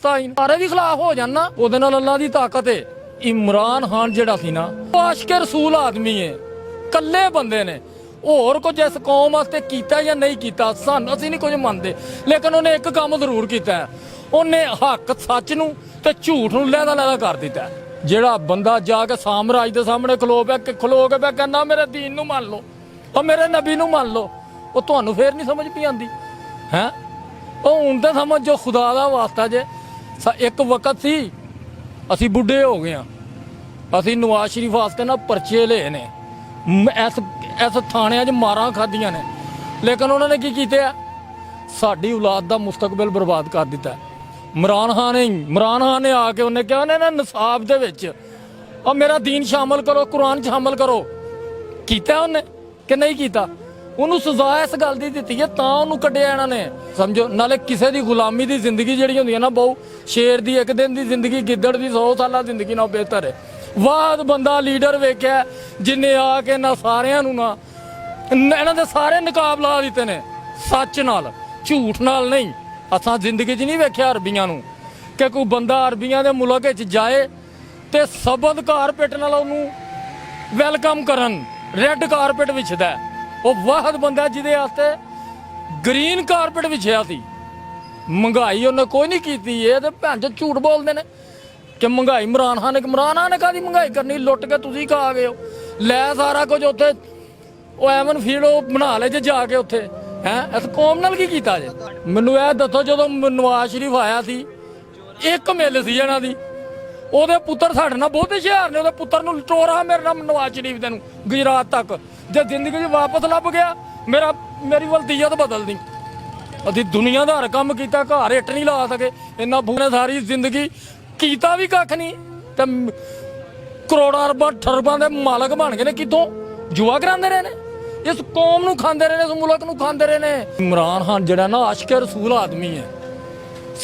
ਨਸਤਾਈਨ ਸਾਰੇ ਵੀ ਖਿਲਾਫ ਹੋ ਜਾਣ ਨਾ ਉਹਦੇ ਨਾਲ ਅੱਲਾ ਦੀ ਤਾਕਤ ਹੈ। इमरान खान ਜਿਹੜਾ ਸੀ ਨਾ ਉਹ ਆਸ਼ਕੇ ਰਸੂਲ ਆਦਮੀ ਹੈ, ਕੱਲੇ ਬੰਦੇ ਨੇ। ਹੋਰ ਕੁਝ ਇਸ ਕੌਮ ਵਾਸਤੇ ਕੀਤਾ ਜਾਂ ਨਹੀਂ ਕੀਤਾ ਸਾਨੂੰ ਅਸੀਂ ਨਹੀਂ ਕੁਝ ਮੰਨਦੇ, ਲੇਕਿਨ ਉਹਨੇ ਇੱਕ ਕੰਮ ਜ਼ਰੂਰ ਕੀਤਾ, ਉਹਨੇ ਹੱਕ ਸੱਚ ਨੂੰ ਤੇ ਝੂਠ ਨੂੰ ਲਹਿਦਾ ਲਹਿਦਾ ਕਰ ਦਿੱਤਾ। ਜਿਹੜਾ ਬੰਦਾ ਜਾ ਕੇ ਸਾਮਰਾਜ ਦੇ ਸਾਹਮਣੇ ਖਲੋ ਕੇ ਕਹਿੰਦਾ ਮੇਰੇ ਦੀਨ ਨੂੰ ਮੰਨ ਲਓ, ਉਹ ਮੇਰੇ ਨਬੀ ਨੂੰ ਮੰਨ ਲਓ, ਉਹ ਤੁਹਾਨੂੰ ਫੇਰ ਨਹੀਂ ਸਮਝ ਪਈ ਆਉਂਦੀ ਹੈ। ਉਹ ਹੁਣ ਤਾਂ ਸਮਝ ਜੋ ਖੁਦਾ ਦਾ ਵਾਸਤਾ ਜੇ। ਇੱਕ ਵਕਤ ਸੀ ਅਸੀਂ ਬੁੱਢੇ ਹੋ ਗਏ ਹਾਂ, ਅਸੀਂ ਨਵਾਜ਼ ਸ਼ਰੀਫ ਵਾਸਤੇ ਨਾ ਪਰਚੇ ਲਏ ਨੇ, ਇਸ ਥਾਣਿਆਂ 'ਚ ਮਾਰਾਂ ਖਾਧੀਆਂ ਨੇ, ਲੇਕਿਨ ਉਹਨਾਂ ਨੇ ਕੀ ਕੀਤਾ, ਸਾਡੀ ਔਲਾਦ ਦਾ ਮੁਸਤਕਬਲ ਬਰਬਾਦ ਕਰ ਦਿੱਤਾ। ਇਮਰਾਨ ਖਾਨ ਨੇ ਆ ਕੇ ਉਹਨੇ ਕਿਹਾ ਉਹਨੇ ਨਾ ਨਿਸਾਬ ਦੇ ਵਿੱਚ ਉਹ ਮੇਰਾ ਦੀਨ ਸ਼ਾਮਲ ਕਰੋ, ਕੁਰਾਨ ਸ਼ਾਮਲ ਕਰੋ। ਕੀਤਾ ਉਹਨੇ ਕਿ ਨਹੀਂ ਕੀਤਾ? ਉਹਨੂੰ ਸਜ਼ਾ ਇਸ ਗੱਲ ਦੀ ਦਿੱਤੀ ਹੈ ਤਾਂ ਉਹਨੂੰ ਕੱਢਿਆ ਇਹਨਾਂ ਨੇ, ਸਮਝੋ। ਨਾਲੇ ਕਿਸੇ ਦੀ ਗੁਲਾਮੀ ਦੀ ਜ਼ਿੰਦਗੀ ਜਿਹੜੀ ਹੁੰਦੀ ਹੈ ਨਾ ਬਹੁ, ਸ਼ੇਰ ਦੀ ਇੱਕ ਦਿਨ ਦੀ ਜ਼ਿੰਦਗੀ ਗਿੱਦੜ ਦੀ 100 ਸਾਲਾਂ ਜ਼ਿੰਦਗੀ ਨਾਲ ਬਿਹਤਰ ਹੈ। ਵਾਦ ਬੰਦਾ ਲੀਡਰ ਵੇਖਿਆ ਜਿੰਨੇ ਆ ਕੇ ਨਾ ਸਾਰਿਆਂ ਨੂੰ ਨਾ ਇਹਨਾਂ ਦੇ ਸਾਰੇ ਨਕਾਬ ਲਾ ਦਿੱਤੇ ਨੇ, ਸੱਚ ਨਾਲ ਝੂਠ ਨਾਲ ਨਹੀਂ। ਅਸਾਂ ਜ਼ਿੰਦਗੀ 'ਚ ਨਹੀਂ ਵੇਖਿਆ ਅਰਬੀਆਂ ਨੂੰ ਕਿ ਕੋਈ ਬੰਦਾ ਅਰਬੀਆਂ ਦੇ ਮੁਲਕ ਵਿੱਚ ਜਾਏ ਤੇ ਸਬਦ ਕਾਰਪੇਟ ਨਾਲ ਉਹਨੂੰ ਵੈਲਕਮ ਕਰਨ, ਰੈੱਡ ਕਾਰਪੇਟ ਵਿਛਦਾ। ਉਹ ਵਾਹਦ ਬੰਦਾ ਜਿਹਦੇ ਵਾਸਤੇ ਗ੍ਰੀਨ ਕਾਰਪੇਟ ਵਿਛਿਆ ਸੀ। ਮਹਿੰਗਾਈ ਉਹਨੇ ਕੋਈ ਨਹੀਂ ਕੀਤੀ। ਇਹ ਤੇ ਭੈਣ ਚ ਝੂਠ ਬੋਲਦੇ ਨੇ ਕਿ ਮਹਿੰਗਾਈ ਇਮਰਾਨ ਖਾਨ ਨੇ ਕਾਹਦੀ ਮਹਿੰਗਾਈ ਕਰਨੀ, ਲੁੱਟ ਕੇ ਤੁਸੀਂ ਖਾ ਗਏ ਹੋ, ਲੈ ਸਾਰਾ ਕੁਝ ਉੱਥੇ ਉਹ ਐਵਨ ਫੀਲ ਉਹ ਬਣਾ ਲੈ ਜੇ ਜਾ ਕੇ ਉੱਥੇ ਹੈ। ਇਸ ਕੌਮ ਨਾਲ ਕੀ ਕੀਤਾ ਜੇ? ਮੈਨੂੰ ਇਹ ਦੱਸੋ, ਜਦੋਂ ਨਵਾਜ਼ ਸ਼ਰੀਫ ਆਇਆ ਸੀ ਇੱਕ ਮਿਲ ਸੀ ਇਹਨਾਂ ਦੀ, ਉਹਦੇ ਪੁੱਤਰ ਸਾਡੇ ਨਾਲ ਬਹੁਤ ਹੁਸ਼ਿਆਰ ਨੇ, ਉਹਦੇ ਪੁੱਤਰ ਨੂੰ ਟੋਰਾ ਮੇਰੇ ਨਾਲ ਨਵਾਜ਼ ਸ਼ਰੀਫ ਦੇ ਨੂੰ ਗੁਜਰਾਤ ਤੱਕ, ਜੇ ਜ਼ਿੰਦਗੀ 'ਚ ਵਾਪਸ ਲੱਭ ਗਿਆ ਮੇਰੀ ਵਲਦੀਅਤ ਬਦਲਦੀ। ਅਸੀਂ ਦੁਨੀਆਦਾਰ ਕੰਮ ਕੀਤਾ, ਘਰ ਇੱਟ ਨਹੀਂ ਲਾ ਸਕੇ। ਇੰਨਾ ਬੁਰੇ ਸਾਰੀ ਜ਼ਿੰਦਗੀ ਕੀਤਾ ਵੀ ਕੱਖ ਨਹੀਂ ਤੇ ਕਰੋੜਾਂ ਅਰਬਾਂ ਠਰਬਾਂ ਦੇ ਮਾਲਕ ਬਣ ਗਏ ਨੇ। ਕਿੱਥੋਂ? ਜੂਆ ਕਰਾਉਂਦੇ ਰਹੇ ਨੇ, ਇਸ ਕੌਮ ਨੂੰ ਖਾਂਦੇ ਰਹੇ ਨੇ, ਇਸ ਮੁਲਕ ਨੂੰ ਖਾਂਦੇ ਰਹੇ ਨੇ। ਇਮਰਾਨ ਖਾਨ ਜਿਹੜਾ ਨਾ ਆਸ਼ਕੇ ਰਸੂਲ ਆਦਮੀ ਹੈ,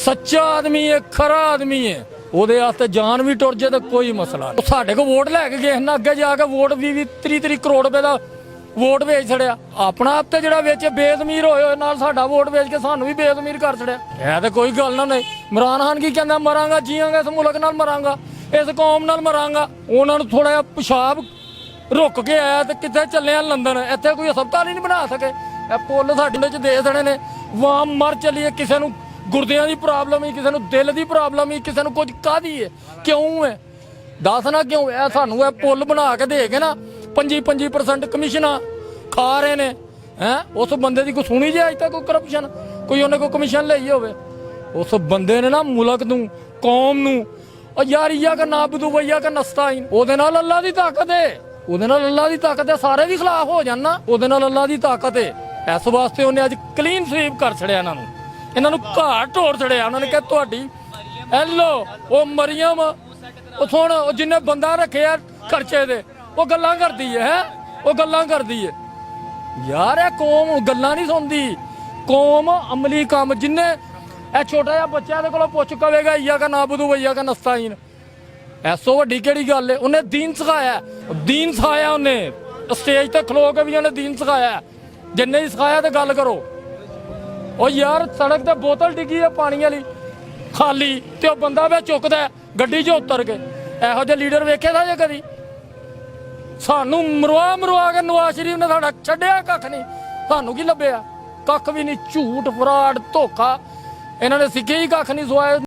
ਸੱਚਾ ਆਦਮੀ ਹੈ, ਖਰਾ ਆਦਮੀ ਹੈ। ਉਹਦੇ ਵਾਸਤੇ ਜਾਨ ਵੀ ਟੁੱਟ ਜੇ ਤਾਂ ਕੋਈ ਮਸਲਾ ਨਹੀਂ। ਸਾਡੇ ਕੋਲ ਵੋਟ ਲੈ ਕੇ ਗਏ ਨਾ, ਅੱਗੇ ਜਾ ਕੇ ਵੋਟ 20-30 ਕਰੋੜ ਰੁਪਏ ਦਾ ਵੋਟ ਵੇਚ ਛੜਿਆ। ਆਪਣਾ ਆਪ ਤੇ ਜਿਹੜਾ ਵੇਚੇ ਬੇਜ਼ਮੀਰ ਹੋਏ ਨਾਲ ਸਾਡਾ ਵੋਟ ਵੇਚ ਕੇ ਸਾਨੂੰ ਵੀ ਬੇਜ਼ਮੀਰ ਕਰ ਛੜਿਆ। ਇਹ ਤੇ ਕੋਈ ਗੱਲ ਨਾ ਨਹੀਂ। ਇਮਰਾਨ ਖਾਨ ਕੀ ਕਹਿੰਦਾ, ਮਰਾਂਗਾ ਜੀਵਾਂਗਾ, ਇਸ ਮੁਲਕ ਨਾਲ ਮਰਾਂਗਾ, ਇਸ ਕੌਮ ਨਾਲ ਮਰਾਂਗਾ। ਉਹਨਾਂ ਨੂੰ ਥੋੜਾ ਜਿਹਾ ਪਿਸ਼ਾਬ ਰੁਕ ਕੇ ਆਇਆ ਤੇ ਕਿੱਥੇ ਚੱਲਿਆ ਲੰਦਨ, ਇੱਥੇ ਕੋਈ ਹਸਪਤਾਲ ਹੀ ਨਹੀਂ ਬਣਾ ਸਕੇ। ਇਹ ਪੁੱਲ ਸਾਡੇ ਚ ਦੇ ਦੇਣੇ ਨੇ, ਵਾਮ ਮਰ ਚੱਲੀਏ। ਕਿਸੇ ਨੂੰ ਗੁਰਦਿਆਂ ਦੀ ਪ੍ਰੋਬਲਮ ਹੀ, ਕਿਸੇ ਨੂੰ ਦਿਲ ਦੀ ਪ੍ਰੋਬਲਮ ਹੀ, ਕਿਸੇ ਨੂੰ ਕੁਝ ਕਾਹਦੀ ਹੈ, ਕਿਉਂ ਹੈ ਦੱਸ ਨਾ ਕਿਉਂ? ਇਹ ਸਾਨੂੰ ਇਹ ਪੁੱਲ ਬਣਾ ਕੇ ਦੇ ਕੇ ਨਾ 25% ਕਮਿਸ਼ਨਾਂ ਖਾ ਰਹੇ ਨੇ ਹੈ। ਉਸ ਬੰਦੇ ਦੀ ਕੋਈ ਸੁਣੀ ਜੇ ਅੱਜ ਤੱਕ ਕੋਈ ਕਰਪਸ਼ਨ, ਕੋਈ ਉਹਨੇ ਕੋਈ ਕਮਿਸ਼ਨ ਲਈ ਹੋਵੇ? ਉਸ ਬੰਦੇ ਨੇ ਨਾ ਮੁਲਕ ਨੂੰ, ਕੌਮ ਨੂੰ, ਯਾਰੀਆ ਕਾ ਨਾਬਦੂ ਵਈਆ ਕਾ ਨਸਤਾਈਨ, ਉਹਦੇ ਨਾਲ ਅੱਲਾ ਦੀ ਤਾਕਤ ਹੈ, ਉਹਦੇ ਨਾਲ ਅੱਲਾ ਦੀ ਤਾਕਤ ਹੈ। ਸਾਰੇ ਵੀ ਖਿਲਾਫ ਹੋ ਜਾਣ ਨਾ ਉਹਦੇ ਨਾਲ ਅੱਲਾ ਦੀ ਤਾਕਤ ਹੈ। ਇਸ ਵਾਸਤੇ ਉਹਨੇ ਅੱਜ ਕਲੀਨ ਸਵੀਪ ਕਰ ਛੜਿਆ ਇਹਨਾਂ ਨੂੰ ਘਾਟ ਢੋੜ ਛੜਿਆ। ਉਹਨਾਂ ਨੇ ਕਿਹਾ ਤੁਹਾਡੀ ਐਲੋ ਉਹ ਮਰੀਮ, ਉਹ ਸੁਣ, ਉਹ ਜਿੰਨੇ ਬੰਦਾ ਰੱਖਿਆ ਖਰਚੇ ਦੇ, ਉਹ ਗੱਲਾਂ ਕਰਦੀ ਹੈ, ਉਹ ਗੱਲਾਂ ਕਰਦੀ ਹੈ। ਯਾਰ ਇਹ ਕੌਮ ਗੱਲਾਂ ਨਹੀਂ ਸੁਣਦੀ, ਕੌਮ ਅਮਲੀ ਕੰਮ। ਜਿੰਨੇ ਇਹ ਛੋਟਾ ਜਿਹਾ ਬੱਚਾ ਦੇ ਕੋਲੋਂ ਪੁੱਛ ਕਵੇਗਾ ਇਯਾ ਕਾ ਨਾਬੁਦੂ ਵਈਆ ਕਾ ਨਸਤਾਈਨ, ਐਸੋ ਵੱਡੀ ਕਿਹੜੀ ਗੱਲ ਹੈ? ਉਹਨੇ ਦੀਨ ਸਿਖਾਇਆ, ਦੀਨ ਸਿਖਾਇਆ ਉਹਨੇ। ਸਟੇਜ ਤੇ ਖਲੋ ਕੇ ਵੀ ਉਹਨੇ ਦੀਨ ਸਿਖਾਇਆ। ਜੇ ਨਹੀਂ ਸਿਖਾਇਆ ਤੇ ਗੱਲ ਕਰੋ। ਉਹ ਯਾਰ ਸੜਕ ਤੇ ਬੋਤਲ ਡਿੱਗੀ ਹੈ ਪਾਣੀ ਵਾਲੀ ਖਾਲੀ, ਤੇ ਉਹ ਬੰਦਾ ਵੇ ਚੁੱਕਦਾ ਗੱਡੀ 'ਚ ਉਤਰ ਕੇ। ਇਹੋ ਜਿਹੇ ਲੀਡਰ ਵੇਖੇ ਤਾਂ ਜੇ ਕਦੀ? ਸਾਨੂੰ ਮਰਵਾ ਕੇ ਨਵਾਜ਼ ਸ਼ਰੀਫ ਨੇ ਸਾਡਾ ਛੱਡਿਆ ਕੱਖ ਨਹੀਂ। ਸਾਨੂੰ ਕੀ ਲੱਭਿਆ? ਕੱਖ ਵੀ ਨਹੀਂ। ਝੂਠ, ਫਰਾਡ, ਧੋਖਾ, ਇਹਨਾਂ ਨੇ ਸਿੱਖੇ ਹੀ ਕੱਖ ਨਹੀਂ ਸਵਾਏ।